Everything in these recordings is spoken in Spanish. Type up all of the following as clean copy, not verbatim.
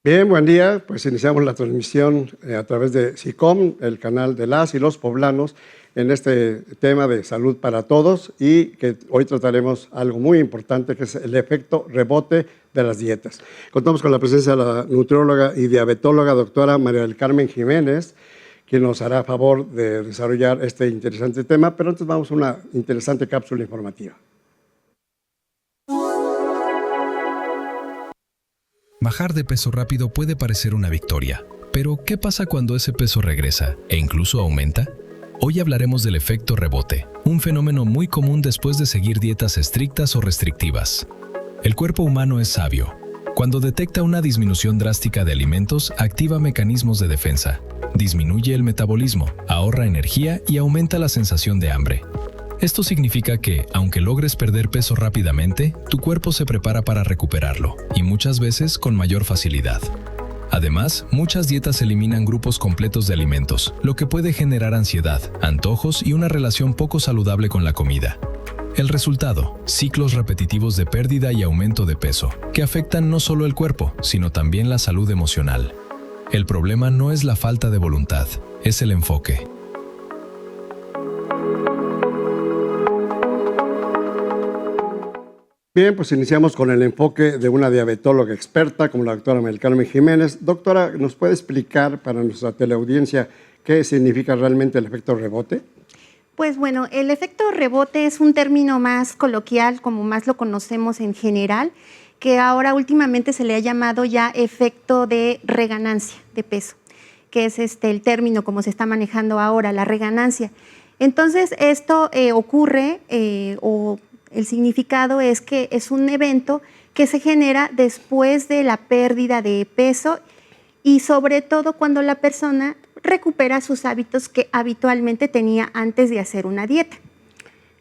Bien, buen día. Pues iniciamos la transmisión a través de SICOM, el canal de las y los poblanos, en este tema de salud para todos y que hoy trataremos algo muy importante que es el efecto rebote de las dietas. Contamos con la presencia de la nutrióloga y diabetóloga doctora María del Carmen Jiménez, quien nos hará favor de desarrollar este interesante tema, pero antes vamos a una interesante cápsula informativa. Bajar de peso rápido puede parecer una victoria, pero ¿qué pasa cuando ese peso regresa e incluso aumenta? Hoy hablaremos del efecto rebote, un fenómeno muy común después de seguir dietas estrictas o restrictivas. El cuerpo humano es sabio. Cuando detecta una disminución drástica de alimentos, activa mecanismos de defensa, disminuye el metabolismo, ahorra energía y aumenta la sensación de hambre. Esto significa que, aunque logres perder peso rápidamente, tu cuerpo se prepara para recuperarlo, y muchas veces con mayor facilidad. Además, muchas dietas eliminan grupos completos de alimentos, lo que puede generar ansiedad, antojos y una relación poco saludable con la comida. El resultado, ciclos repetitivos de pérdida y aumento de peso, que afectan no solo el cuerpo, sino también la salud emocional. El problema no es la falta de voluntad, es el enfoque. Bien, pues iniciamos con el enfoque de una diabetóloga experta como la doctora María del Carmen Jiménez. Doctora, ¿nos puede explicar para nuestra teleaudiencia qué significa realmente el efecto rebote? Pues bueno, el efecto rebote es un término más coloquial, como más lo conocemos en general, que ahora últimamente se le ha llamado ya efecto de reganancia de peso, que es el término como se está manejando ahora, la reganancia. Entonces, esto ocurre o el significado es que es un evento que se genera después de la pérdida de peso y sobre todo cuando la persona recupera sus hábitos que habitualmente tenía antes de hacer una dieta.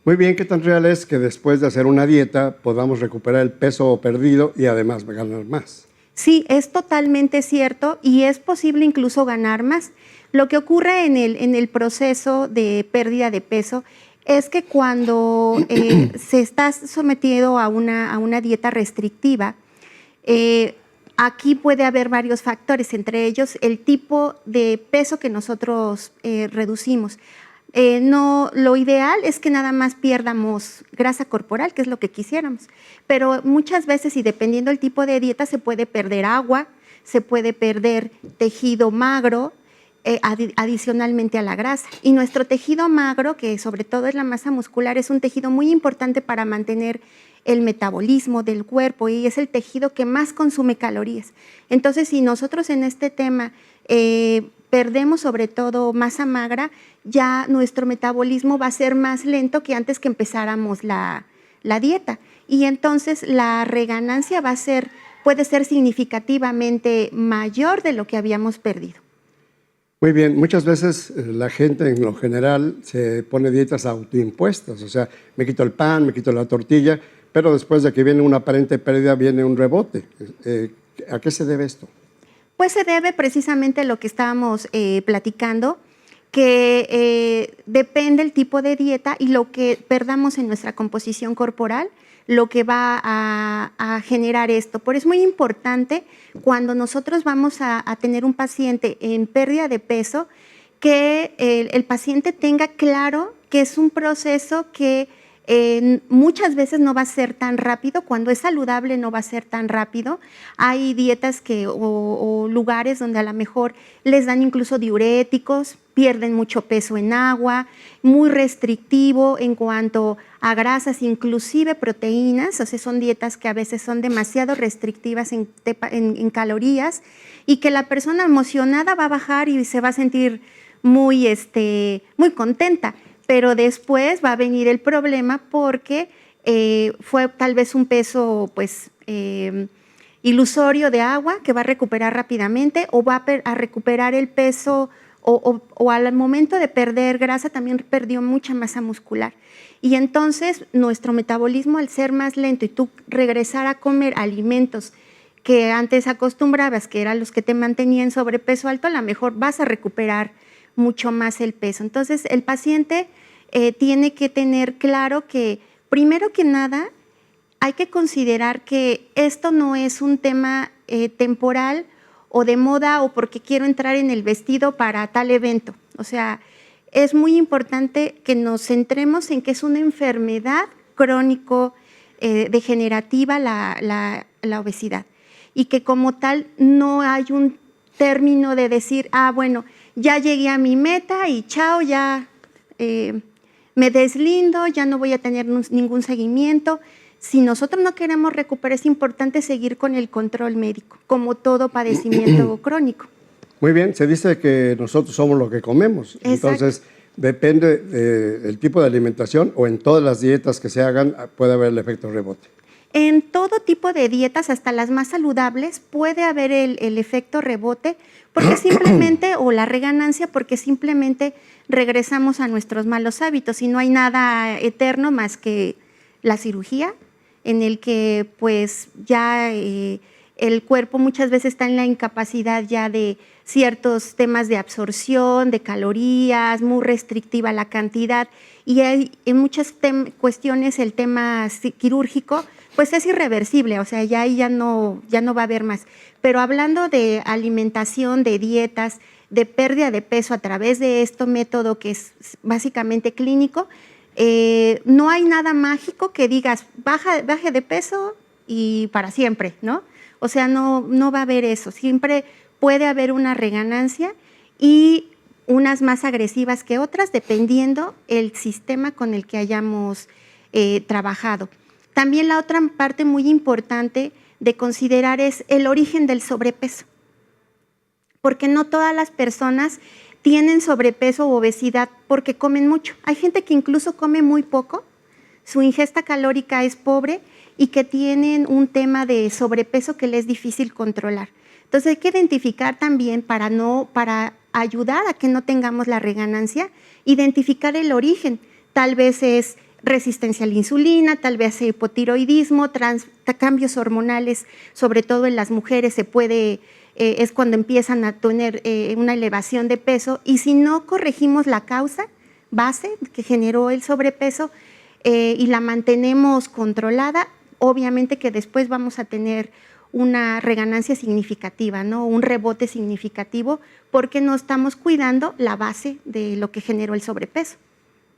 Muy bien, ¿qué tan real es que después de hacer una dieta podamos recuperar el peso perdido y además ganar más? Sí, es totalmente cierto y es posible incluso ganar más. Lo que ocurre en el proceso de pérdida de peso es que cuando se está sometido a una dieta restrictiva, aquí puede haber varios factores, entre ellos el tipo de peso que nosotros reducimos. Lo ideal es que nada más pierdamos grasa corporal, que es lo que quisiéramos, pero muchas veces y dependiendo del tipo de dieta se puede perder agua, se puede perder tejido magro, adicionalmente a la grasa. Y nuestro tejido magro, que sobre todo es la masa muscular, es un tejido muy importante para mantener el metabolismo del cuerpo y es el tejido que más consume calorías. Entonces, si nosotros en este tema perdemos sobre todo masa magra, ya nuestro metabolismo va a ser más lento que antes que empezáramos la dieta. Y entonces la reganancia puede ser significativamente mayor de lo que habíamos perdido. Muy bien, muchas veces la gente en lo general se pone dietas autoimpuestas, o sea, me quito el pan, me quito la tortilla, pero después de que viene una aparente pérdida viene un rebote. ¿A qué se debe esto? Pues se debe precisamente a lo que estábamos platicando, que depende el tipo de dieta y lo que perdamos en nuestra composición corporal, lo que va a generar esto. Por eso es muy importante cuando nosotros vamos a tener un paciente en pérdida de peso, que el paciente tenga claro que es un proceso que muchas veces no va a ser tan rápido, cuando es saludable no va a ser tan rápido. Hay dietas o lugares donde a lo mejor les dan incluso diuréticos, pierden mucho peso en agua, muy restrictivo en cuanto a grasas, inclusive proteínas, o sea, son dietas que a veces son demasiado restrictivas en calorías y que la persona emocionada va a bajar y se va a sentir muy contenta. Pero después va a venir el problema porque fue tal vez un peso ilusorio de agua que va a recuperar rápidamente o va a recuperar el peso o al momento de perder grasa también perdió mucha masa muscular. Y entonces nuestro metabolismo al ser más lento y tú regresar a comer alimentos que antes acostumbrabas, que eran los que te mantenían sobrepeso alto, a lo mejor vas a recuperar mucho más el peso. Entonces el paciente tiene que tener claro que, primero que nada, hay que considerar que esto no es un tema temporal o de moda o porque quiero entrar en el vestido para tal evento. O sea, es muy importante que nos centremos en que es una enfermedad crónico degenerativa la obesidad y que como tal no hay un término de decir, bueno, ya llegué a mi meta y chao, ya me deslindo, ya no voy a tener ningún seguimiento. Si nosotros no queremos recuperar, es importante seguir con el control médico, como todo padecimiento crónico. Muy bien, se dice que nosotros somos lo que comemos. Exacto. Entonces, depende del tipo de alimentación o en todas las dietas que se hagan puede haber el efecto rebote. En todo tipo de dietas, hasta las más saludables, puede haber el efecto rebote, porque simplemente, o la reganancia, porque simplemente regresamos a nuestros malos hábitos y no hay nada eterno más que la cirugía, en el que pues ya el cuerpo muchas veces está en la incapacidad ya de ciertos temas de absorción, de calorías, muy restrictiva la cantidad, y hay en muchas cuestiones el tema quirúrgico pues es irreversible, o sea, ya no va a haber más. Pero hablando de alimentación, de dietas, de pérdida de peso a través de este método que es básicamente clínico, no hay nada mágico que digas, baje de peso y para siempre, ¿no? O sea, no va a haber eso. Siempre puede haber una reganancia y unas más agresivas que otras, dependiendo el sistema con el que hayamos trabajado. También la otra parte muy importante de considerar es el origen del sobrepeso, porque no todas las personas tienen sobrepeso u obesidad porque comen mucho. Hay gente que incluso come muy poco, su ingesta calórica es pobre y que tienen un tema de sobrepeso que les es difícil controlar. Entonces hay que identificar también para ayudar a que no tengamos la reganancia, identificar el origen. Tal vez es resistencia a la insulina, tal vez hipotiroidismo, cambios hormonales, sobre todo en las mujeres es cuando empiezan a tener una elevación de peso, y si no corregimos la causa base que generó el sobrepeso y la mantenemos controlada, obviamente que después vamos a tener una reganancia significativa, ¿no? Un rebote significativo, porque no estamos cuidando la base de lo que generó el sobrepeso.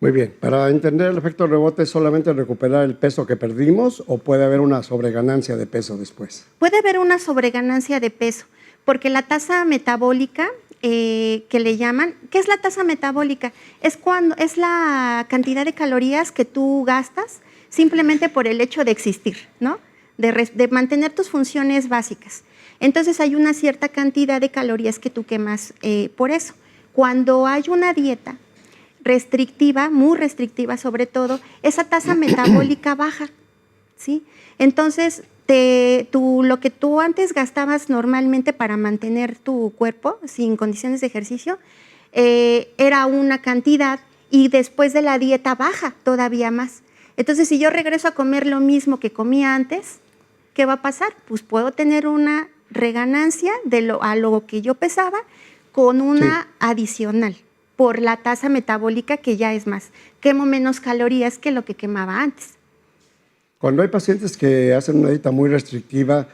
Muy bien, para entender el efecto rebote, ¿es solamente recuperar el peso que perdimos o puede haber una sobreganancia de peso después? Puede haber una sobreganancia de peso, porque la tasa metabólica que le llaman, ¿qué es la tasa metabólica? Es la cantidad de calorías que tú gastas simplemente por el hecho de existir, ¿no? De mantener tus funciones básicas. Entonces hay una cierta cantidad de calorías que tú quemas por eso. Cuando hay una dieta restrictiva, muy restrictiva sobre todo, esa tasa metabólica baja, ¿sí? Entonces, lo que tú antes gastabas normalmente para mantener tu cuerpo sin condiciones de ejercicio, era una cantidad y después de la dieta baja todavía más. Entonces, si yo regreso a comer lo mismo que comía antes, ¿qué va a pasar? Pues puedo tener una reganancia a lo que yo pesaba con una adicional por la tasa metabólica que ya es más. Quemo menos calorías que lo que quemaba antes. Cuando hay pacientes que hacen una dieta muy restrictiva,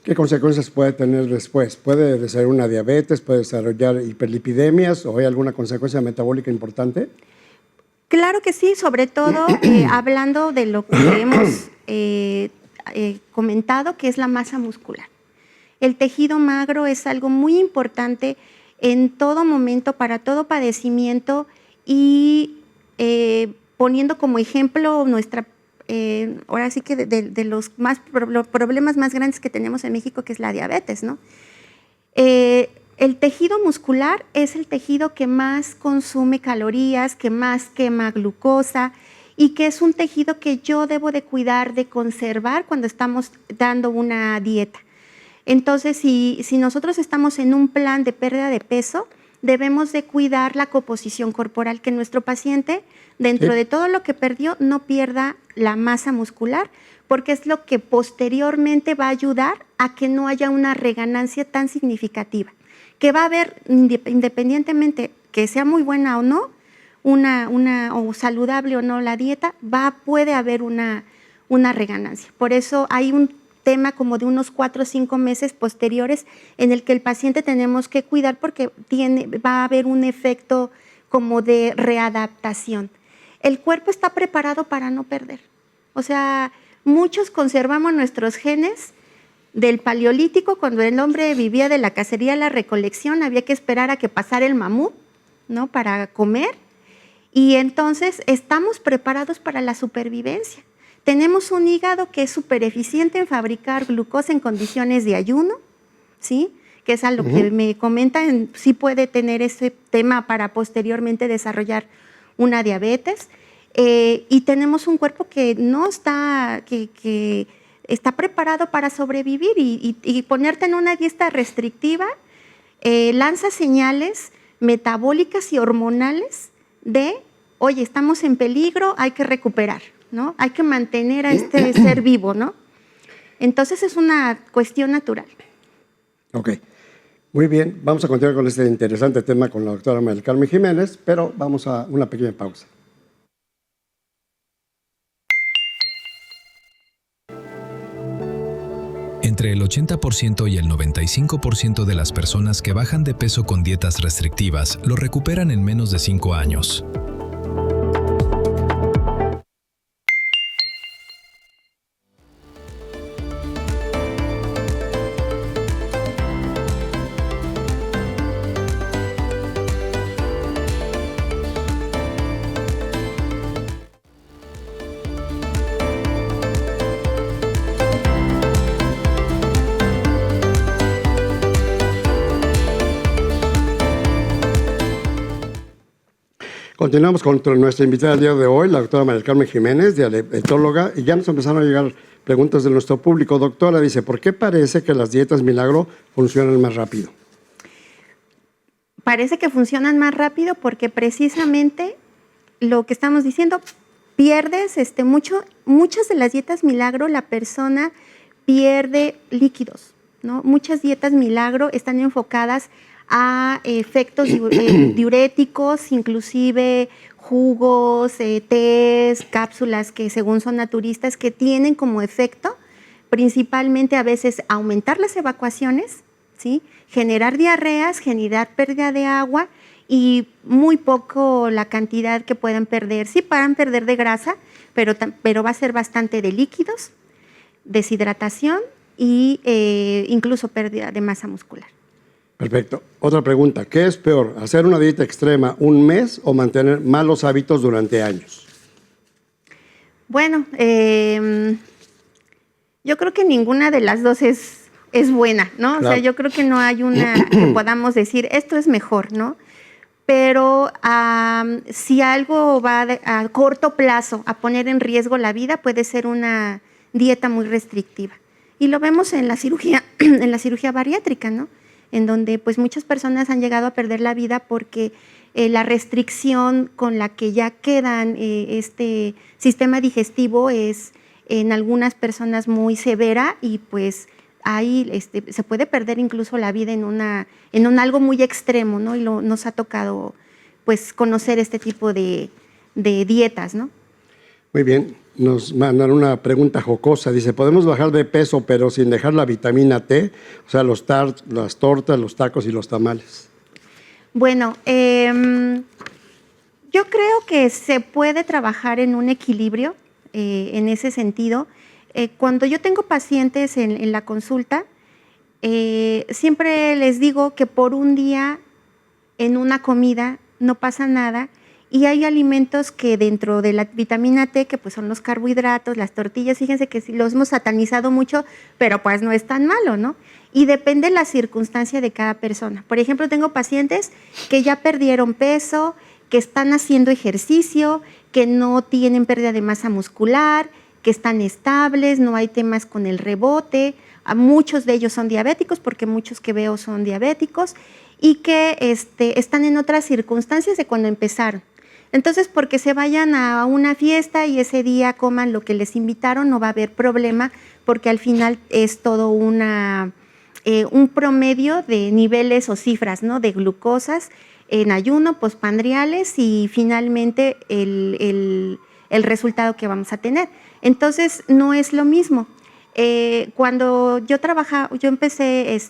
¿qué consecuencias puede tener después? ¿Puede desarrollar una diabetes? ¿Puede desarrollar hiperlipidemias? ¿O hay alguna consecuencia metabólica importante? Claro que sí, sobre todo hablando de lo que hemos comentado, que es la masa muscular. El tejido magro es algo muy importante en todo momento, para todo padecimiento, y poniendo como ejemplo ahora sí que de los problemas más grandes que tenemos en México, que es la diabetes, ¿no? El tejido muscular es el tejido que más consume calorías, que más quema glucosa, y que es un tejido que yo debo de cuidar, de conservar cuando estamos dando una dieta. Entonces, si nosotros estamos en un plan de pérdida de peso, debemos de cuidar la composición corporal, que nuestro paciente, dentro de todo lo que perdió, no pierda la masa muscular, porque es lo que posteriormente va a ayudar a que no haya una reganancia tan significativa, que va a haber, independientemente que sea muy buena o no, o saludable o no la dieta, puede haber una reganancia. Por eso hay un tema como de unos 4 o 5 meses posteriores en el que el paciente tenemos que cuidar porque va a haber un efecto como de readaptación. El cuerpo está preparado para no perder. O sea, muchos conservamos nuestros genes del paleolítico, cuando el hombre vivía de la cacería a la recolección, había que esperar a que pasara el mamut, ¿no?, para comer, y entonces estamos preparados para la supervivencia. Tenemos un hígado que es súper eficiente en fabricar glucosa en condiciones de ayuno, ¿sí?, que es a lo que me comentan, sí puede tener ese tema para posteriormente desarrollar una diabetes, y tenemos un cuerpo que no está, que está preparado para sobrevivir, y ponerte en una dieta restrictiva lanza señales metabólicas y hormonales de, oye, estamos en peligro, hay que recuperar, ¿no? Hay que mantener a este ser vivo, ¿no? Entonces es una cuestión natural. Ok, muy bien. Vamos a continuar con este interesante tema con la doctora María del Carmen Jiménez, pero vamos a una pequeña pausa. Entre el 80% y el 95% de las personas que bajan de peso con dietas restrictivas lo recuperan en menos de 5 años. Continuamos con nuestra invitada del día de hoy, la doctora María del Carmen Jiménez, diabetóloga, y ya nos empezaron a llegar preguntas de nuestro público. Doctora, dice, ¿por qué parece que las dietas milagro funcionan más rápido? Parece que funcionan más rápido porque precisamente lo que estamos diciendo, pierdes muchas de las dietas milagro, la persona pierde líquidos, ¿no? Muchas dietas milagro están enfocadas a efectos diuréticos, inclusive jugos, tés, cápsulas que según son naturistas, que tienen como efecto principalmente a veces aumentar las evacuaciones, ¿sí?, generar diarreas, generar pérdida de agua y muy poco la cantidad que puedan perder. Sí pueden perder de grasa, pero va a ser bastante de líquidos, deshidratación y incluso pérdida de masa muscular. Perfecto. Otra pregunta, ¿qué es peor, hacer una dieta extrema un mes o mantener malos hábitos durante años? Bueno, yo creo que ninguna de las dos es buena, ¿no? Claro. O sea, yo creo que no hay una que podamos decir, esto es mejor, ¿no? Pero si algo va a corto plazo a poner en riesgo la vida, puede ser una dieta muy restrictiva. Y lo vemos en la cirugía bariátrica, ¿no?, en donde pues muchas personas han llegado a perder la vida porque la restricción con la que ya quedan este sistema digestivo es en algunas personas muy severa y pues ahí se puede perder incluso la vida en algo muy extremo, ¿no? Y nos ha tocado pues conocer este tipo de dietas, ¿no? Muy bien. Nos mandan una pregunta jocosa. Dice, ¿podemos bajar de peso pero sin dejar la vitamina T? O sea, las tortas, los tacos y los tamales. Bueno, yo creo que se puede trabajar en un equilibrio en ese sentido. Cuando yo tengo pacientes en la consulta, siempre les digo que por un día en una comida no pasa nada. Y hay alimentos que dentro de la vitamina T, que pues son los carbohidratos, las tortillas, fíjense que sí los hemos satanizado mucho, pero pues no es tan malo, ¿no? Y depende de la circunstancia de cada persona. Por ejemplo, tengo pacientes que ya perdieron peso, que están haciendo ejercicio, que no tienen pérdida de masa muscular, que están estables, no hay temas con el rebote. Muchos de ellos son diabéticos, porque muchos que veo son diabéticos, y que están en otras circunstancias de cuando empezaron. Entonces, porque se vayan a una fiesta y ese día coman lo que les invitaron, no va a haber problema, porque al final es todo un promedio de niveles o cifras, ¿no?, de glucosas en ayuno, postprandiales y finalmente el resultado que vamos a tener. Entonces, no es lo mismo. cuando yo empecé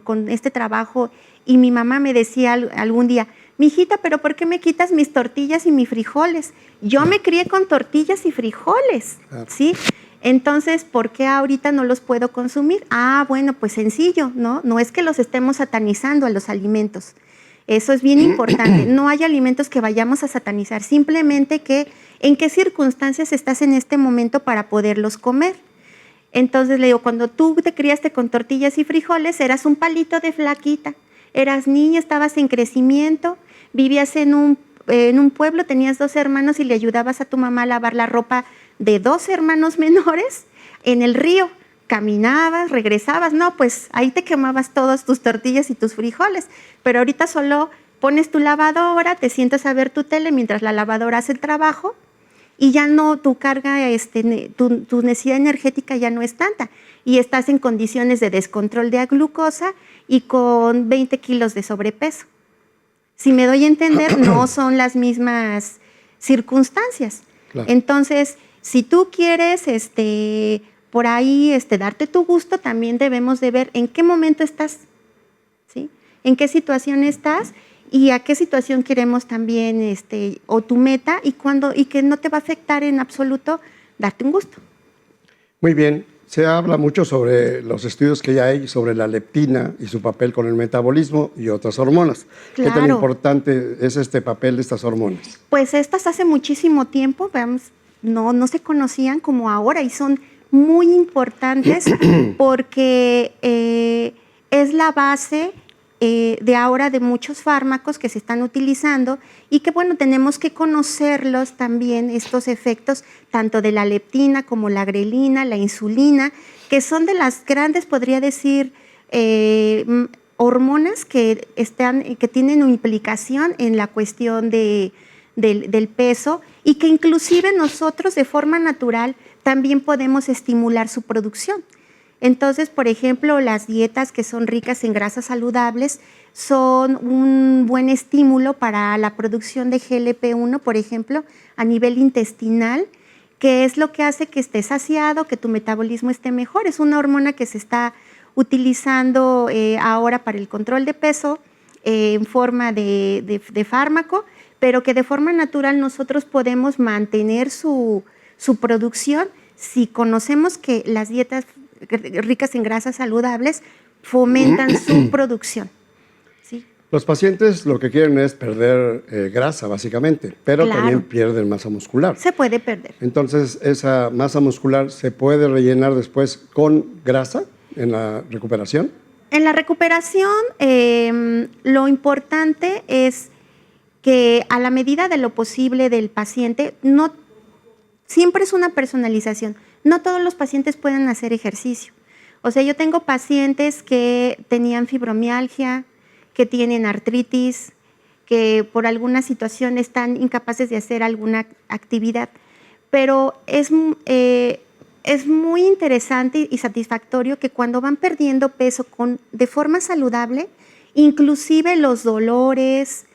con este trabajo y mi mamá me decía algún día, mijita, pero ¿por qué me quitas mis tortillas y mis frijoles? Yo me crié con tortillas y frijoles, ¿sí? Entonces, ¿por qué ahorita no los puedo consumir? Ah, bueno, pues sencillo, ¿no? No es que los estemos satanizando a los alimentos. Eso es bien importante. No hay alimentos que vayamos a satanizar, simplemente que en qué circunstancias estás en este momento para poderlos comer. Entonces le digo, cuando tú te criaste con tortillas y frijoles, eras un palito de flaquita, eras niña, estabas en crecimiento, vivías en un pueblo, tenías 2 hermanos y le ayudabas a tu mamá a lavar la ropa de 2 hermanos menores en el río. Caminabas, regresabas, no, pues ahí te quemabas todas tus tortillas y tus frijoles, pero ahorita solo pones tu lavadora, te sientas a ver tu tele mientras la lavadora hace el trabajo y ya no, tu carga, tu necesidad energética ya no es tanta y estás en condiciones de descontrol de glucosa y con 20 kilos de sobrepeso. Si me doy a entender, no son las mismas circunstancias. Claro. Entonces, si tú quieres por ahí darte tu gusto, también debemos de ver en qué momento estás, ¿sí? En qué situación estás y a qué situación queremos también, o tu meta y que no te va a afectar en absoluto darte un gusto. Muy bien. Se habla mucho sobre los estudios que ya hay sobre la leptina y su papel con el metabolismo y otras hormonas. Claro. ¿Qué tan importante es este papel de estas hormonas? Pues estas hace muchísimo tiempo, no se conocían como ahora y son muy importantes porque es la base de ahora de muchos fármacos que se están utilizando y que, bueno, tenemos que conocerlos también, estos efectos, tanto de la leptina como la grelina, la insulina, que son de las grandes, podría decir, hormonas que tienen una implicación en la cuestión del peso y que inclusive nosotros de forma natural también podemos estimular su producción. Entonces, por ejemplo, las dietas que son ricas en grasas saludables son un buen estímulo para la producción de GLP-1, por ejemplo, a nivel intestinal, que es lo que hace que estés saciado, que tu metabolismo esté mejor. Es una hormona que se está utilizando ahora para el control de peso en forma de fármaco, pero que de forma natural nosotros podemos mantener su producción si conocemos que las dietas ricas en grasas saludables fomentan su producción. ¿Sí? Los pacientes lo que quieren es perder grasa, básicamente, pero claro, también pierden masa muscular. Se puede perder. Entonces, ¿esa masa muscular se puede rellenar después con grasa en la recuperación? En la recuperación, lo importante es que a la medida de lo posible del paciente, no siempre es una personalización. No todos los pacientes pueden hacer ejercicio. O sea, yo tengo pacientes que tenían fibromialgia, que tienen artritis, que por alguna situación están incapaces de hacer alguna actividad. Pero es muy interesante y satisfactorio que cuando van perdiendo peso de forma saludable, inclusive los dolores,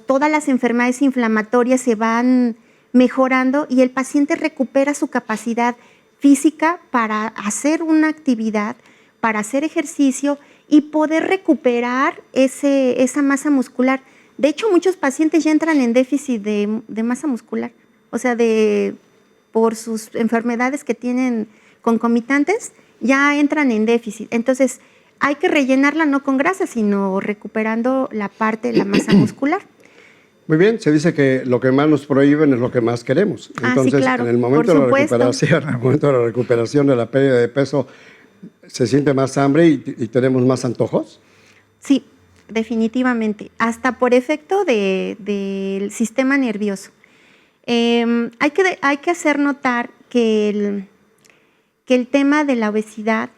todas las enfermedades inflamatorias se van mejorando y el paciente recupera su capacidad física para hacer una actividad, para hacer ejercicio y poder recuperar esa masa muscular. De hecho, muchos pacientes ya entran en déficit de masa muscular, o sea, por sus enfermedades que tienen concomitantes, ya entran en déficit. Entonces, hay que rellenarla no con grasa, sino recuperando la parte de la masa muscular. Muy bien, se dice que lo que más nos prohíben es lo que más queremos. Entonces, sí, claro, en el momento de la recuperación de la pérdida de peso, ¿se siente más hambre y tenemos más antojos? Sí, definitivamente. Hasta por efecto del sistema nervioso. Hay que hacer notar que el tema de la obesidad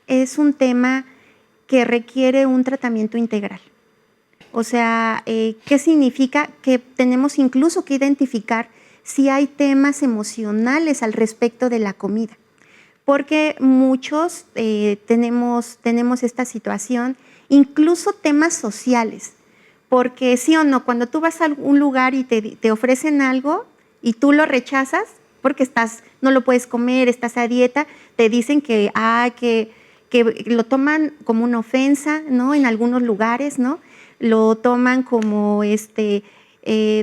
es un tema que requiere un tratamiento integral. O sea, ¿qué significa? Que tenemos incluso que identificar si hay temas emocionales al respecto de la comida. Porque muchos tenemos esta situación, incluso temas sociales. Porque sí o no, cuando tú vas a algún lugar y te ofrecen algo y tú lo rechazas porque no lo puedes comer, estás a dieta, te dicen que lo toman como una ofensa, ¿no? En algunos lugares, ¿no? Lo toman como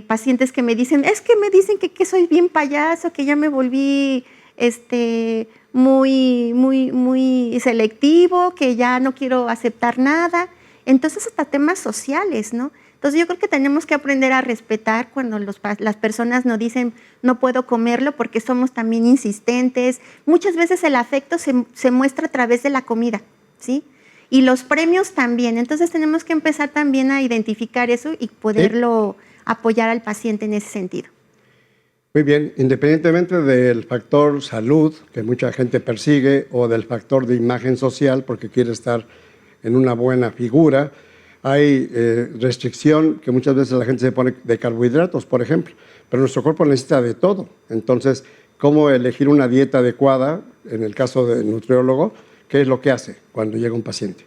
pacientes que me dicen, es que me dicen que soy bien payaso, que ya me volví muy selectivo, que ya no quiero aceptar nada. Entonces, hasta temas sociales, ¿no? Entonces, yo creo que tenemos que aprender a respetar cuando las personas nos dicen no puedo comerlo, porque somos también insistentes. Muchas veces el afecto se muestra a través de la comida, ¿sí? Y los premios también. Entonces, tenemos que empezar también a identificar eso y poderlo apoyar al paciente en ese sentido. Muy bien, independientemente del factor salud que mucha gente persigue o del factor de imagen social porque quiere estar en una buena figura, hay restricción que muchas veces la gente se pone de carbohidratos, por ejemplo, pero nuestro cuerpo necesita de todo. Entonces, ¿cómo elegir una dieta adecuada? En el caso del nutriólogo, ¿qué es lo que hace cuando llega un paciente?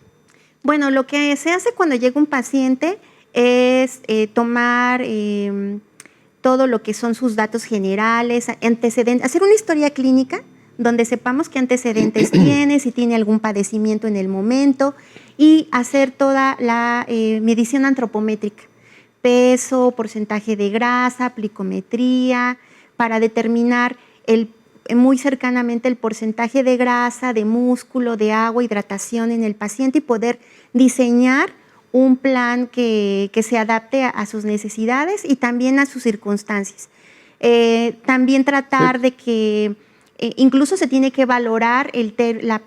Bueno, lo que se hace cuando llega un paciente es tomar todo lo que son sus datos generales, antecedentes, hacer una historia clínica donde sepamos qué antecedentes tiene, si tiene algún padecimiento en el momento, y hacer toda la medición antropométrica, peso, porcentaje de grasa, plicometría, para determinar muy cercanamente el porcentaje de grasa, de músculo, de agua, hidratación en el paciente y poder diseñar un plan que se adapte a sus necesidades y también a sus circunstancias. También tratar de que incluso se tiene que valorar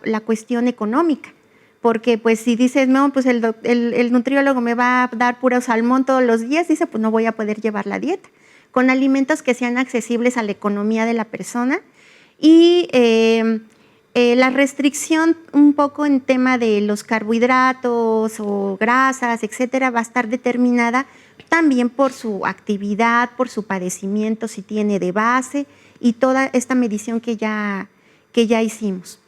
la cuestión económica, porque pues si dices, no, pues el nutriólogo me va a dar puro salmón todos los días, dice, pues no voy a poder llevar la dieta, con alimentos que sean accesibles a la economía de la persona. Y la restricción un poco en tema de los carbohidratos o grasas, etcétera, va a estar determinada también por su actividad, por su padecimiento, si tiene de base, y toda esta medición que ya hicimos.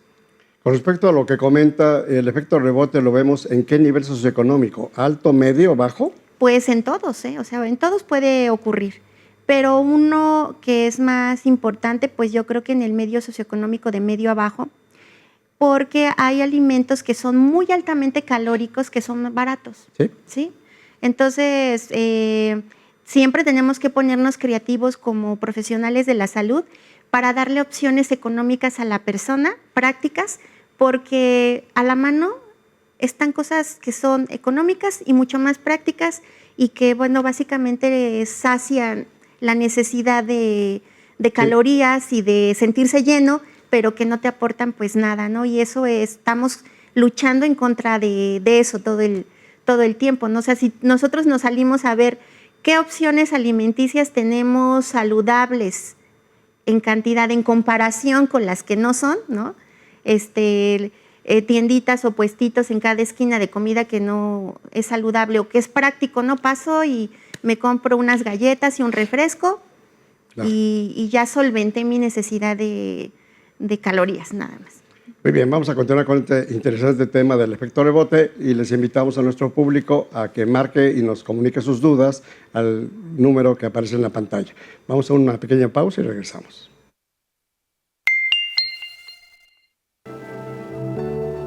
Con respecto a lo que comenta, el efecto rebote lo vemos en qué nivel socioeconómico, alto, medio, bajo. Pues en todos, o sea, en todos puede ocurrir. Pero uno que es más importante, pues yo creo que en el medio socioeconómico de medio a bajo, porque hay alimentos que son muy altamente calóricos que son baratos. Sí. ¿Sí? Entonces, siempre tenemos que ponernos creativos como profesionales de la salud para darle opciones económicas a la persona, prácticas, porque a la mano están cosas que son económicas y mucho más prácticas y que, bueno, básicamente sacian la necesidad de calorías y de sentirse lleno, pero que no te aportan pues nada, ¿no? Y eso estamos luchando en contra de eso todo el tiempo, ¿no? O sea, si nosotros nos salimos a ver qué opciones alimenticias tenemos saludables en cantidad, en comparación con las que no son, ¿no? Tienditas o puestitos en cada esquina de comida que no es saludable o que es práctico, ¿no? Paso y me compro unas galletas y un refresco, claro, y ya solventé mi necesidad de calorías, nada más. Muy bien, vamos a continuar con este interesante tema del efecto rebote y les invitamos a nuestro público a que marque y nos comunique sus dudas al número que aparece en la pantalla. Vamos a una pequeña pausa y regresamos.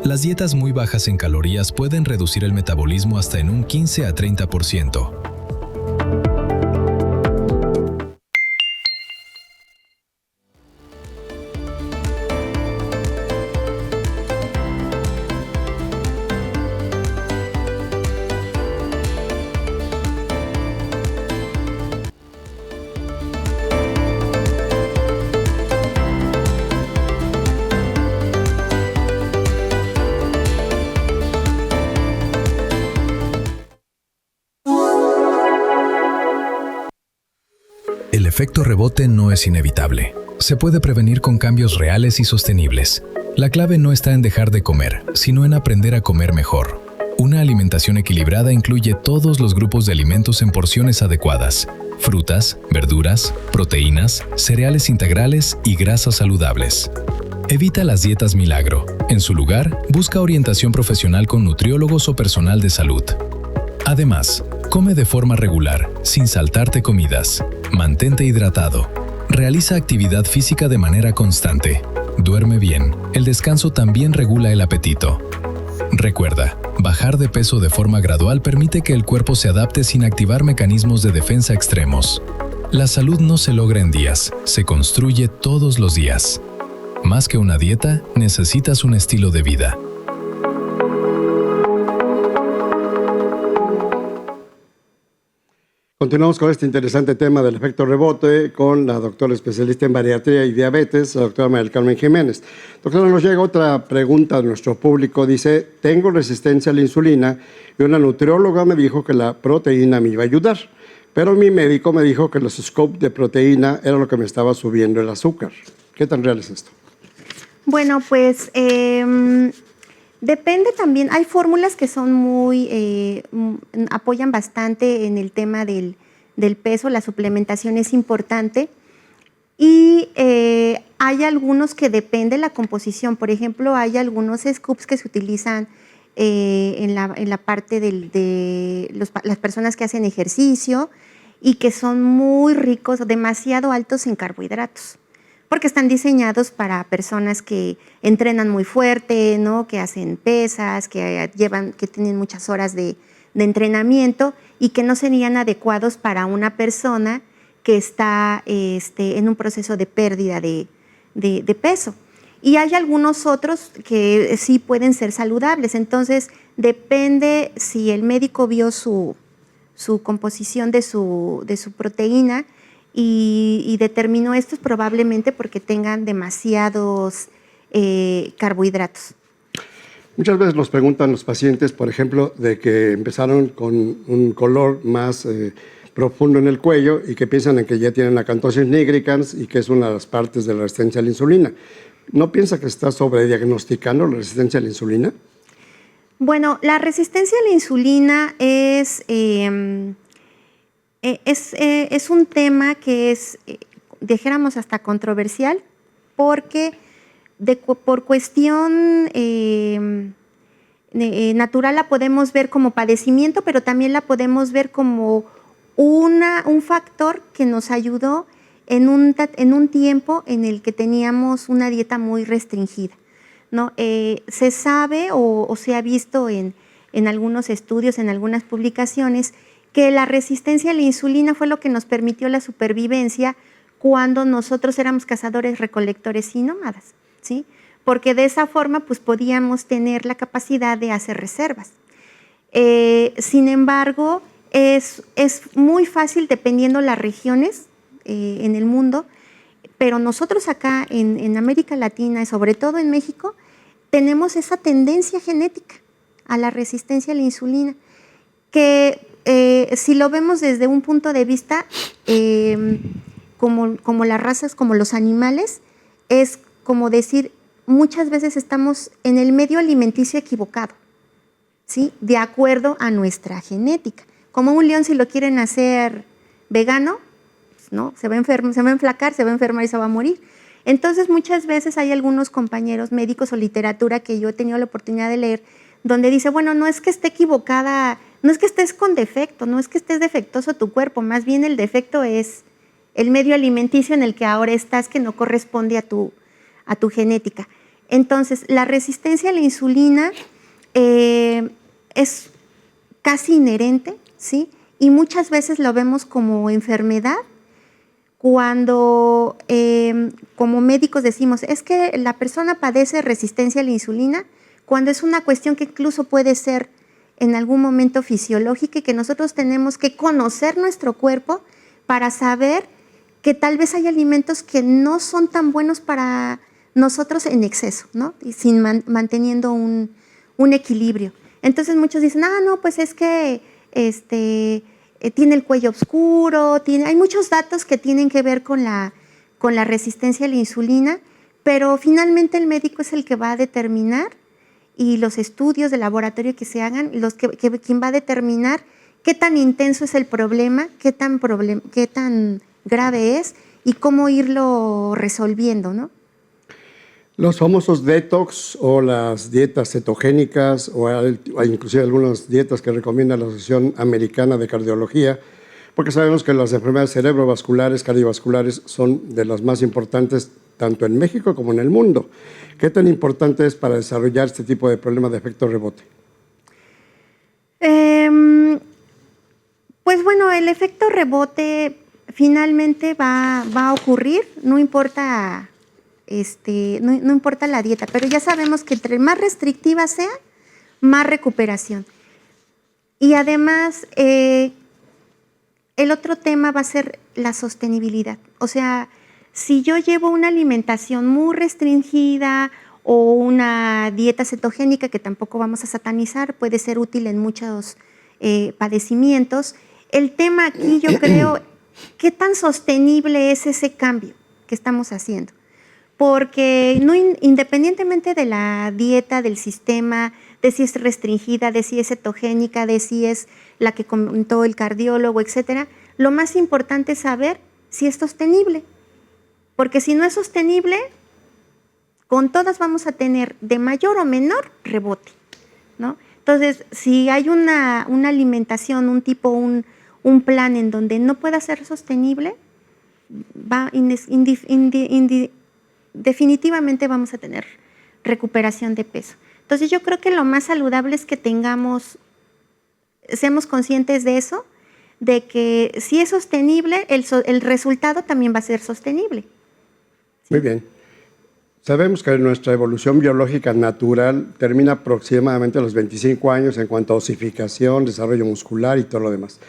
Las dietas muy bajas en calorías pueden reducir el metabolismo hasta en un 15 a 30%. El efecto rebote no es inevitable. Se puede prevenir con cambios reales y sostenibles. La clave no está en dejar de comer, sino en aprender a comer mejor. Una alimentación equilibrada incluye todos los grupos de alimentos en porciones adecuadas: frutas, verduras, proteínas, cereales integrales y grasas saludables. Evita las dietas milagro. En su lugar, busca orientación profesional con nutriólogos o personal de salud. Además, come de forma regular, sin saltarte comidas. Mantente hidratado. Realiza actividad física de manera constante. Duerme bien. El descanso también regula el apetito. Recuerda, bajar de peso de forma gradual permite que el cuerpo se adapte sin activar mecanismos de defensa extremos. La salud no se logra en días, se construye todos los días. Más que una dieta, necesitas un estilo de vida. Continuamos con este interesante tema del efecto rebote con la doctora especialista en bariatría y diabetes, la doctora María del Carmen Jiménez. Doctora, nos llega otra pregunta de nuestro público. Dice, tengo resistencia a la insulina y una nutrióloga me dijo que la proteína me iba a ayudar, pero mi médico me dijo que los scoops de proteína era lo que me estaba subiendo el azúcar. ¿Qué tan real es esto? Bueno, pues depende también. Hay fórmulas que son apoyan bastante en el tema del peso. La suplementación es importante. Y hay algunos que depende de la composición. Por ejemplo, hay algunos scoops que se utilizan en la parte de las personas que hacen ejercicio y que son muy ricos, demasiado altos en carbohidratos, porque están diseñados para personas que entrenan muy fuerte, ¿no? Que hacen pesas, que tienen muchas horas de entrenamiento y que no serían adecuados para una persona que está en un proceso de pérdida de peso. Y hay algunos otros que sí pueden ser saludables. Entonces, depende si el médico vio su composición de su proteína y determinó esto, probablemente porque tengan demasiados carbohidratos. Muchas veces nos preguntan los pacientes, por ejemplo, de que empezaron con un color más profundo en el cuello y que piensan en que ya tienen acantosis nigricans y que es una de las partes de la resistencia a la insulina. ¿No piensa que está sobrediagnosticando la resistencia a la insulina? Bueno, la resistencia a la insulina es un tema que es, dijéramos, hasta controversial, porque por cuestión natural la podemos ver como padecimiento, pero también la podemos ver como un factor que nos ayudó en un tiempo en el que teníamos una dieta muy restringida, ¿no? Se sabe o se ha visto en algunos estudios, en algunas publicaciones, que la resistencia a la insulina fue lo que nos permitió la supervivencia cuando nosotros éramos cazadores, recolectores y nómadas, ¿sí? Porque de esa forma pues, podíamos tener la capacidad de hacer reservas. Sin embargo, es muy fácil dependiendo las regiones en el mundo, pero nosotros acá en América Latina y sobre todo en México tenemos esa tendencia genética a la resistencia a la insulina, que si lo vemos desde un punto de vista como las razas, como los animales, es como decir, muchas veces estamos en el medio alimenticio equivocado, ¿sí? De acuerdo a nuestra genética. Como un león, si lo quieren hacer vegano, ¿no? Se va a enflacar, se va a enfermar y se va a morir. Entonces, muchas veces hay algunos compañeros médicos o literatura que yo he tenido la oportunidad de leer, donde dice, bueno, no es que esté equivocada, no es que estés con defecto, no es que estés defectuoso tu cuerpo, más bien el defecto es el medio alimenticio en el que ahora estás, que no corresponde a tu genética. Entonces, la resistencia a la insulina es casi inherente, ¿sí? Y muchas veces lo vemos como enfermedad, cuando como médicos decimos, es que la persona padece resistencia a la insulina, cuando es una cuestión que incluso puede ser en algún momento fisiológica y que nosotros tenemos que conocer nuestro cuerpo para saber que tal vez hay alimentos que no son tan buenos para nosotros en exceso, ¿no? Y manteniendo un equilibrio. Entonces muchos dicen, no, pues es que tiene el cuello oscuro, hay muchos datos que tienen que ver con la resistencia a la insulina, pero finalmente el médico es el que va a determinar, y los estudios de laboratorio que se hagan, quien va a determinar qué tan intenso es el problema, qué tan grave es y cómo irlo resolviendo, ¿no? Los famosos detox o las dietas cetogénicas o inclusive algunas dietas que recomienda la Asociación Americana de Cardiología, porque sabemos que las enfermedades cerebrovasculares, cardiovasculares son de las más importantes tanto en México como en el mundo. ¿Qué tan importante es para desarrollar este tipo de problemas de efecto rebote? Pues bueno, el efecto rebote finalmente va a ocurrir, no importa, no importa la dieta, pero ya sabemos que entre más restrictiva sea, más recuperación. Y además, el otro tema va a ser la sostenibilidad. O sea, si yo llevo una alimentación muy restringida o una dieta cetogénica, que tampoco vamos a satanizar, puede ser útil en muchos padecimientos. El tema aquí, yo creo, ¿qué tan sostenible es ese cambio que estamos haciendo? Porque no, independientemente de la dieta, del sistema, de si es restringida, de si es cetogénica, de si es la que comentó el cardiólogo, etcétera, lo más importante es saber si es sostenible. Porque si no es sostenible, con todas vamos a tener de mayor o menor rebote, ¿no? Entonces, si hay una alimentación, un plan en donde no pueda ser sostenible, definitivamente vamos a tener recuperación de peso. Entonces, yo creo que lo más saludable es que seamos conscientes de eso, de que si es sostenible, el resultado también va a ser sostenible. ¿Sí? Muy bien. Sabemos que nuestra evolución biológica natural termina aproximadamente a los 25 años en cuanto a osificación, desarrollo muscular y todo lo demás.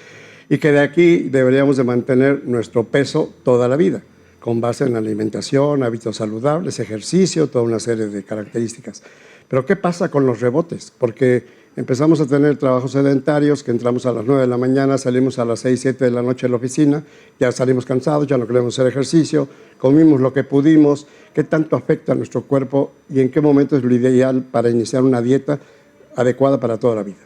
Y que de aquí deberíamos de mantener nuestro peso toda la vida, con base en alimentación, hábitos saludables, ejercicio, toda una serie de características. Pero ¿qué pasa con los rebotes? Porque empezamos a tener trabajos sedentarios, que entramos a las 9 de la mañana, salimos a las 6, 7 de la noche de la oficina, ya salimos cansados, ya no queremos hacer ejercicio, comimos lo que pudimos. ¿Qué tanto afecta a nuestro cuerpo y en qué momento es lo ideal para iniciar una dieta adecuada para toda la vida?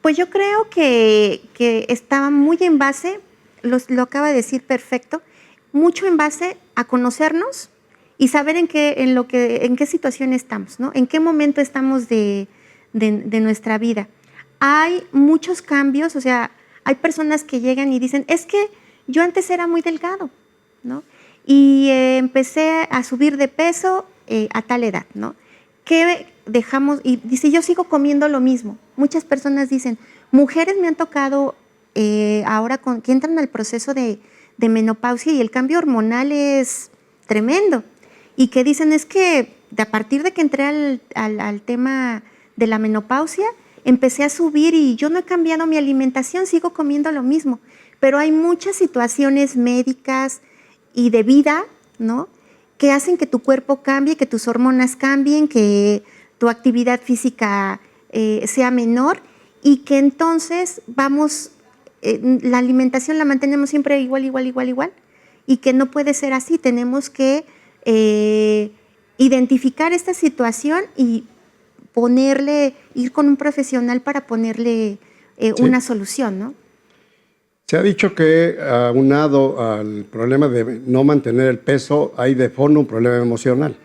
Pues yo creo que estaba muy en base, lo acaba de decir perfecto, mucho en base a conocernos y saber en qué situación estamos, ¿no? En qué momento estamos de nuestra vida. Hay muchos cambios, o sea, hay personas que llegan y dicen, es que yo antes era muy delgado, ¿no? Y empecé a subir de peso a tal edad, ¿no? ¿Qué dejamos? Y dice, yo sigo comiendo lo mismo. Muchas personas dicen, mujeres me han tocado ahora que entran al proceso de menopausia y el cambio hormonal es tremendo. Y que dicen, es que a partir de que entré al tema de la menopausia, empecé a subir y yo no he cambiado mi alimentación, sigo comiendo lo mismo. Pero hay muchas situaciones médicas y de vida, ¿no?, que hacen que tu cuerpo cambie, que tus hormonas cambien, que tu actividad física sea menor y que entonces la alimentación la mantenemos siempre igual y que no puede ser así. Tenemos que identificar esta situación y ir con un profesional para ponerle una solución, ¿no? Se ha dicho que aunado al problema de no mantener el peso, hay de fondo un problema emocional,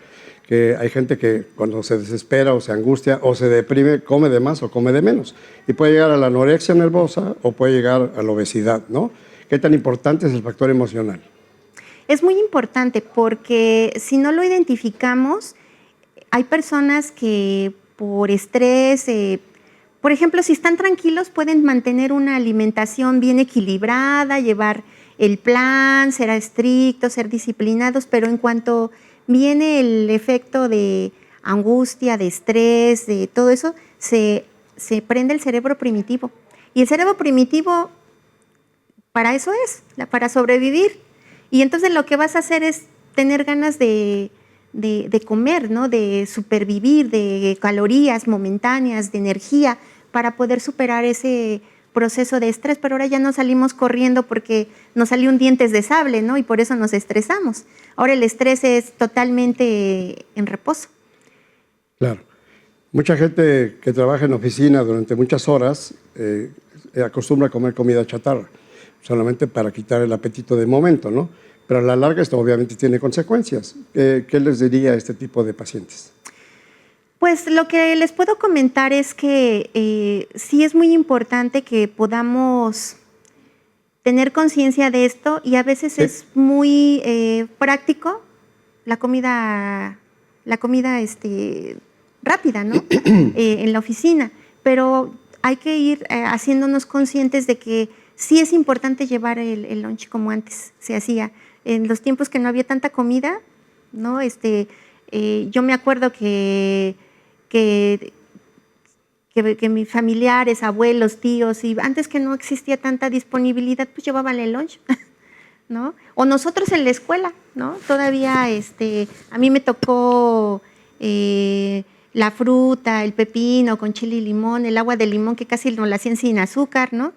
que hay gente que cuando se desespera o se angustia o se deprime, come de más o come de menos. Y puede llegar a la anorexia nervosa o puede llegar a la obesidad, ¿no? ¿Qué tan importante es el factor emocional? Es muy importante porque si no lo identificamos, hay personas que por estrés, por ejemplo, si están tranquilos pueden mantener una alimentación bien equilibrada, llevar el plan, ser estrictos, ser disciplinados, pero en cuanto viene el efecto de angustia, de estrés, de todo eso, se prende el cerebro primitivo. Y el cerebro primitivo para eso es, para sobrevivir. Y entonces lo que vas a hacer es tener ganas de comer, ¿no?, de supervivir, de calorías momentáneas, de energía, para poder superar ese proceso de estrés. Pero ahora ya no salimos corriendo porque nos salió un dientes de sable, ¿no?, y por eso nos estresamos. Ahora el estrés es totalmente en reposo. Claro. Mucha gente que trabaja en oficina durante muchas horas acostumbra a comer comida chatarra, solamente para quitar el apetito de momento, ¿no? Pero a la larga esto obviamente tiene consecuencias. ¿Qué les diría a este tipo de pacientes? Pues lo que les puedo comentar es que sí es muy importante que podamos tener conciencia de esto y a veces es muy práctico la comida rápida, ¿no? En la oficina, pero hay que ir haciéndonos conscientes de que sí es importante llevar el lunch como antes se hacía. En los tiempos que no había tanta comida, ¿no? Yo me acuerdo que mis familiares, abuelos, tíos, y antes que no existía tanta disponibilidad, pues llevaban el lunch, ¿no? O nosotros en la escuela, ¿no? Todavía a mí me tocó la fruta, el pepino con chile y limón, el agua de limón que casi nos la hacían sin azúcar, ¿no?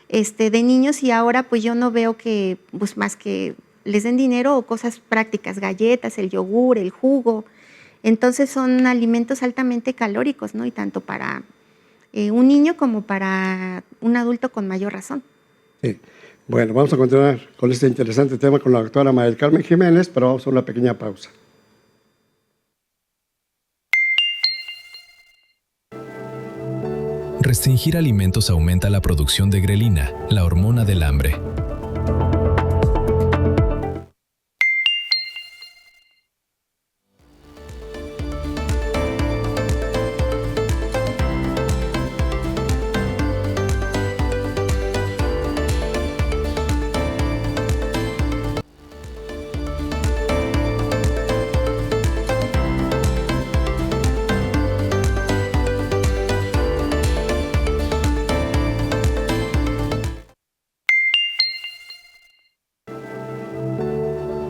De niños, y ahora pues yo no veo que, pues más que les den dinero o cosas prácticas, galletas, el yogur, el jugo. Entonces son alimentos altamente calóricos, ¿no? Y tanto para un niño como para un adulto con mayor razón. Sí. Bueno, vamos a continuar con este interesante tema con la doctora María del Carmen Jiménez, pero vamos a una pequeña pausa. Restringir alimentos aumenta la producción de grelina, la hormona del hambre.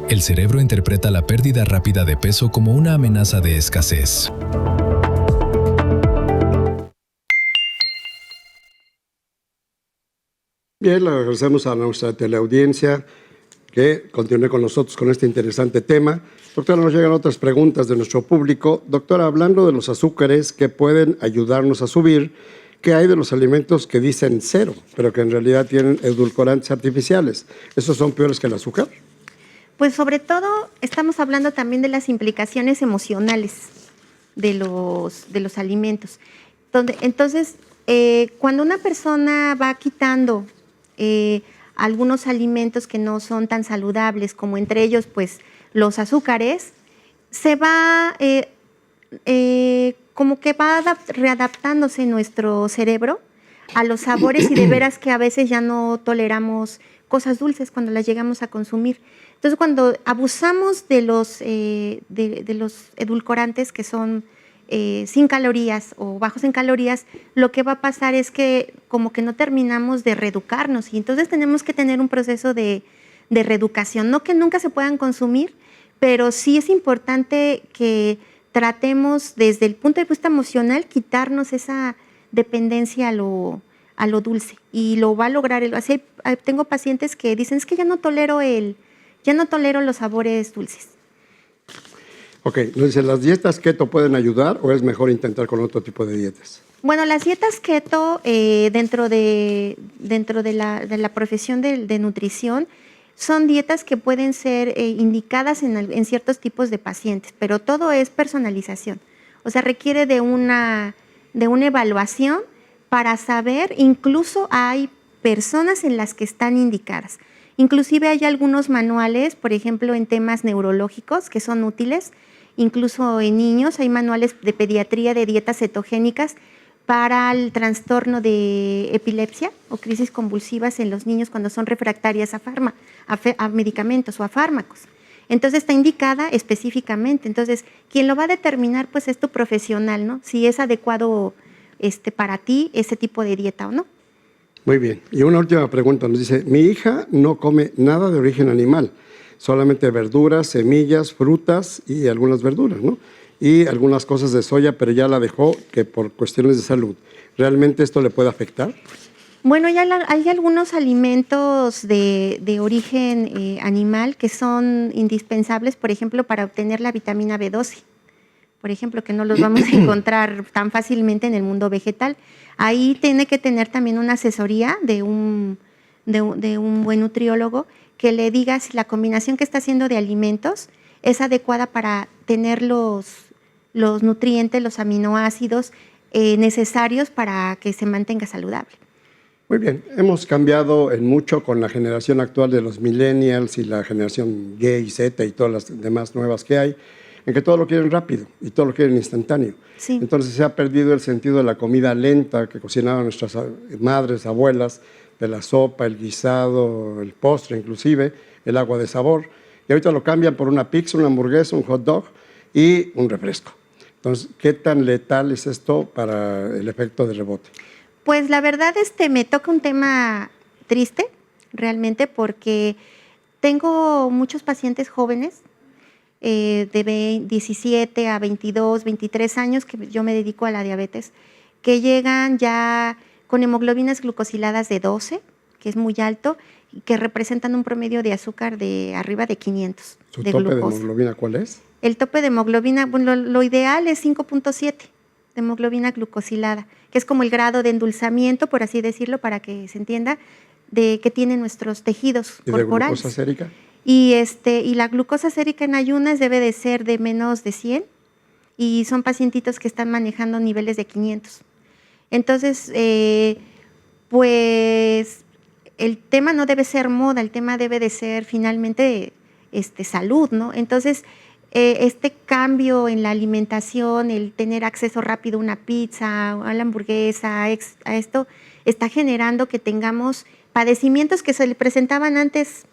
El cerebro interpreta la pérdida rápida de peso como una amenaza de escasez. Bien, le agradecemos a nuestra teleaudiencia que continúe con nosotros con este interesante tema. Doctora, nos llegan otras preguntas de nuestro público. Doctora, hablando de los azúcares que pueden ayudarnos a subir, ¿qué hay de los alimentos que dicen cero, pero que en realidad tienen edulcorantes artificiales? ¿Esos son peores que el azúcar? Pues sobre todo estamos hablando también de las implicaciones emocionales de los alimentos. Entonces, cuando una persona va quitando algunos alimentos que no son tan saludables, como entre ellos pues los azúcares, se va como que va readaptándose nuestro cerebro a los sabores, y de veras que a veces ya no toleramos cosas dulces cuando las llegamos a consumir. Entonces, cuando abusamos de los edulcorantes que son sin calorías o bajos en calorías, lo que va a pasar es que como que no terminamos de reeducarnos, y entonces tenemos que tener un proceso de reeducación. No que nunca se puedan consumir, pero sí es importante que tratemos desde el punto de vista emocional quitarnos esa dependencia a lo dulce, y lo va a lograr. Así tengo pacientes que dicen, es que ya no tolero los sabores dulces. Ok, entonces, ¿las dietas keto pueden ayudar o es mejor intentar con otro tipo de dietas? Bueno, las dietas keto dentro de la profesión de nutrición son dietas que pueden ser indicadas en ciertos tipos de pacientes, pero todo es personalización. O sea, requiere de una evaluación para saber. Incluso hay personas en las que están indicadas. Inclusive hay algunos manuales, por ejemplo, en temas neurológicos que son útiles. Incluso en niños hay manuales de pediatría de dietas cetogénicas para el trastorno de epilepsia o crisis convulsivas en los niños cuando son refractarias a medicamentos o a fármacos. Entonces está indicada específicamente. Entonces, quien lo va a determinar pues es tu profesional, ¿no? Si es adecuado para ti ese tipo de dieta o no. Muy bien. Y una última pregunta. Nos dice, mi hija no come nada de origen animal, solamente verduras, semillas, frutas y algunas verduras, ¿no? Y algunas cosas de soya, pero ya la dejó que por cuestiones de salud. ¿Realmente esto le puede afectar? Bueno, hay algunos alimentos de origen animal que son indispensables, por ejemplo, para obtener la vitamina B12. Por ejemplo, que no los vamos a encontrar tan fácilmente en el mundo vegetal. Ahí tiene que tener también una asesoría de un buen nutriólogo que le diga si la combinación que está haciendo de alimentos es adecuada para tener los nutrientes, los aminoácidos necesarios para que se mantenga saludable. Muy bien, hemos cambiado en mucho con la generación actual de los millennials y la generación Y, Z y todas las demás nuevas que hay, en que todo lo quieren rápido y todo lo quieren instantáneo. Sí. Entonces se ha perdido el sentido de la comida lenta que cocinaban nuestras madres, abuelas, de la sopa, el guisado, el postre inclusive, el agua de sabor. Y ahorita lo cambian por una pizza, una hamburguesa, un hot dog y un refresco. Entonces, ¿qué tan letal es esto para el efecto de rebote? Pues la verdad me toca un tema triste realmente porque tengo muchos pacientes jóvenes de 17 a 22, 23 años, que yo me dedico a la diabetes, que llegan ya con hemoglobinas glucosiladas de 12, que es muy alto, y que representan un promedio de azúcar de arriba de 500 ¿Su de tope glucosa. de hemoglobina cuál es? El tope de hemoglobina, bueno, lo ideal es 5.7 de hemoglobina glucosilada, que es como el grado de endulzamiento, por así decirlo, para que se entienda, de que tienen nuestros tejidos ¿Y de corporales. glucosa sérica? Y la glucosa sérica en ayunas debe de ser de menos de 100 y son pacientitos que están manejando niveles de 500. Entonces, pues el tema no debe ser moda, el tema debe de ser finalmente salud, ¿no? Entonces, este cambio en la alimentación, el tener acceso rápido a una pizza, a la hamburguesa, a esto, está generando que tengamos padecimientos que se le presentaban antes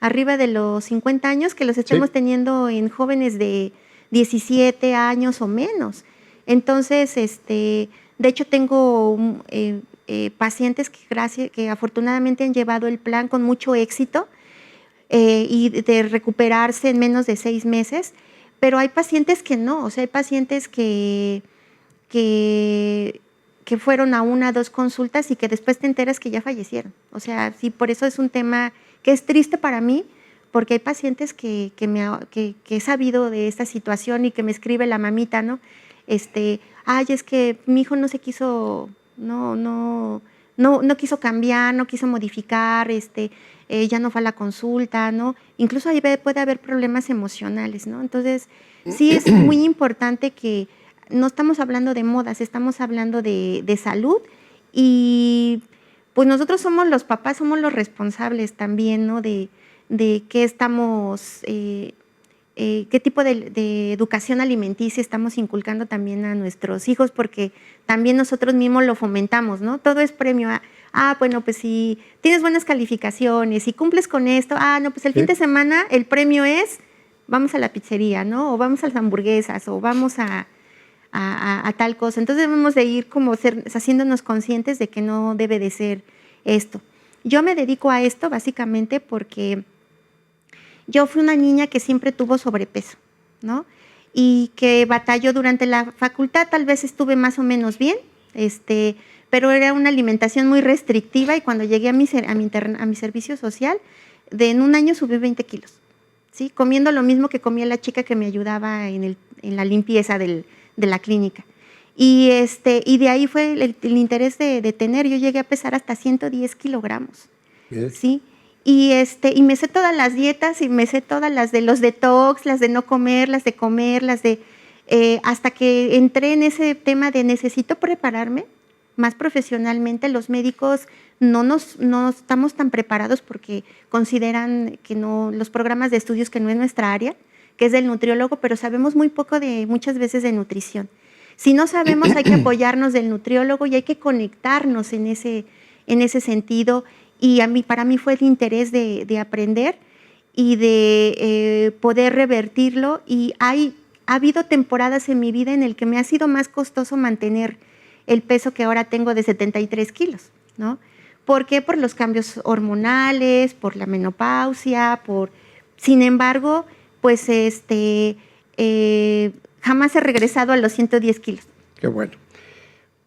arriba de los 50 años, que los estemos teniendo en jóvenes de 17 años o menos. Entonces, de hecho, tengo pacientes que afortunadamente han llevado el plan con mucho éxito y de recuperarse en menos de 6 meses, pero hay pacientes que no, o sea, hay pacientes que fueron a 1 o 2 consultas y que después te enteras que ya fallecieron. O sea, sí, por eso es un tema que es triste para mí, porque hay pacientes que he sabido de esta situación y que me escribe la mamita, ¿no? Ay, es que mi hijo no se quiso, no quiso cambiar, no quiso modificar, ya no fue a la consulta, ¿no? Incluso ahí puede haber problemas emocionales, ¿no? Entonces, sí es muy importante que no estamos hablando de modas, estamos hablando de salud y pues nosotros somos los papás, somos los responsables también, ¿no? De qué estamos, qué tipo de educación alimenticia estamos inculcando también a nuestros hijos, porque también nosotros mismos lo fomentamos, ¿no? Todo es premio a, bueno, pues si tienes buenas calificaciones, si cumples con esto, no, pues el fin de semana el premio es, vamos a la pizzería, ¿no? O vamos a las hamburguesas, o vamos a tal cosa. Entonces debemos de ir como haciéndonos conscientes de que no debe de ser esto. Yo me dedico a esto básicamente porque yo fui una niña que siempre tuvo sobrepeso, ¿no? Y que batalló durante la facultad, tal vez estuve más o menos bien, pero era una alimentación muy restrictiva y cuando llegué a mi servicio social, en un año subí 20 kilos, ¿sí? Comiendo lo mismo que comía la chica que me ayudaba en la limpieza de la clínica. Y de ahí fue el interés de tener. Yo llegué a pesar hasta 110 kilogramos. Bien. ¿Sí? Y me sé todas las dietas y me sé todas las de los detox, las de no comer, las de comer, hasta que entré en ese tema de necesito prepararme más profesionalmente. Los médicos no estamos tan preparados porque consideran que no, los programas de estudios que no es nuestra área, que es del nutriólogo, pero sabemos muy poco muchas veces de nutrición. Si no sabemos, hay que apoyarnos del nutriólogo y hay que conectarnos en ese sentido. Y para mí fue el interés de aprender y de poder revertirlo. Y ha habido temporadas en mi vida en el que me ha sido más costoso mantener el peso que ahora tengo de 73 kilos, ¿no? ¿Por qué? Por los cambios hormonales, por la menopausia, Sin embargo, pues jamás he regresado a los 110 kilos. Qué bueno.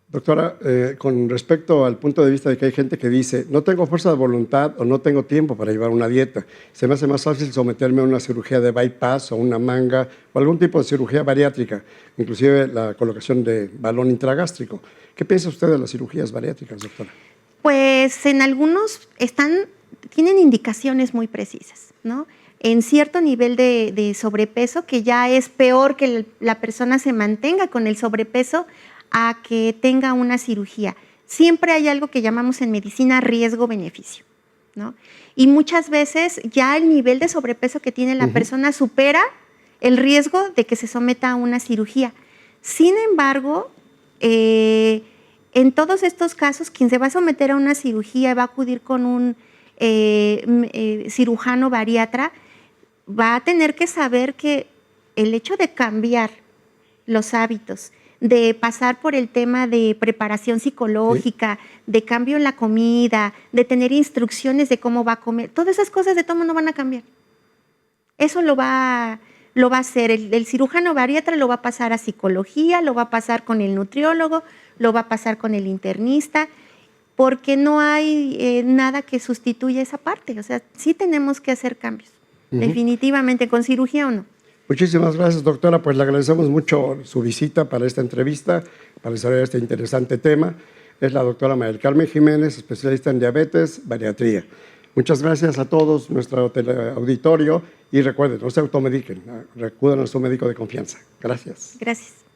Doctora, con respecto al punto de vista de que hay gente que dice no tengo fuerza de voluntad o no tengo tiempo para llevar una dieta, se me hace más fácil someterme a una cirugía de bypass o una manga o algún tipo de cirugía bariátrica, inclusive la colocación de balón intragástrico. ¿Qué piensa usted de las cirugías bariátricas, doctora? Pues en algunos tienen indicaciones muy precisas, ¿no? En cierto nivel de sobrepeso, que ya es peor que la persona se mantenga con el sobrepeso a que tenga una cirugía. siempre hay algo que llamamos en medicina riesgo-beneficio, ¿no? Y muchas veces ya el nivel de sobrepeso que tiene la persona supera el riesgo de que se someta a una cirugía. Sin embargo, en todos estos casos, quien se va a someter a una cirugía va a acudir con un cirujano bariatra, va a tener que saber que el hecho de cambiar los hábitos, de pasar por el tema de preparación psicológica, de cambio en la comida, de tener instrucciones de cómo va a comer, todas esas cosas de todo mundo van a cambiar. Eso lo va a hacer el cirujano bariatra, lo va a pasar a psicología, lo va a pasar con el nutriólogo, lo va a pasar con el internista, porque no hay nada que sustituya esa parte. O sea, sí tenemos que hacer cambios, definitivamente, con cirugía o no. Muchísimas gracias, doctora. Pues le agradecemos mucho su visita para esta entrevista, para desarrollar este interesante tema. Es la doctora María del Carmen Jiménez, especialista en diabetes, bariatría. Muchas gracias a todos, nuestro teleauditorio, y recuerden, no se automediquen, acudan a su médico de confianza. Gracias. Gracias.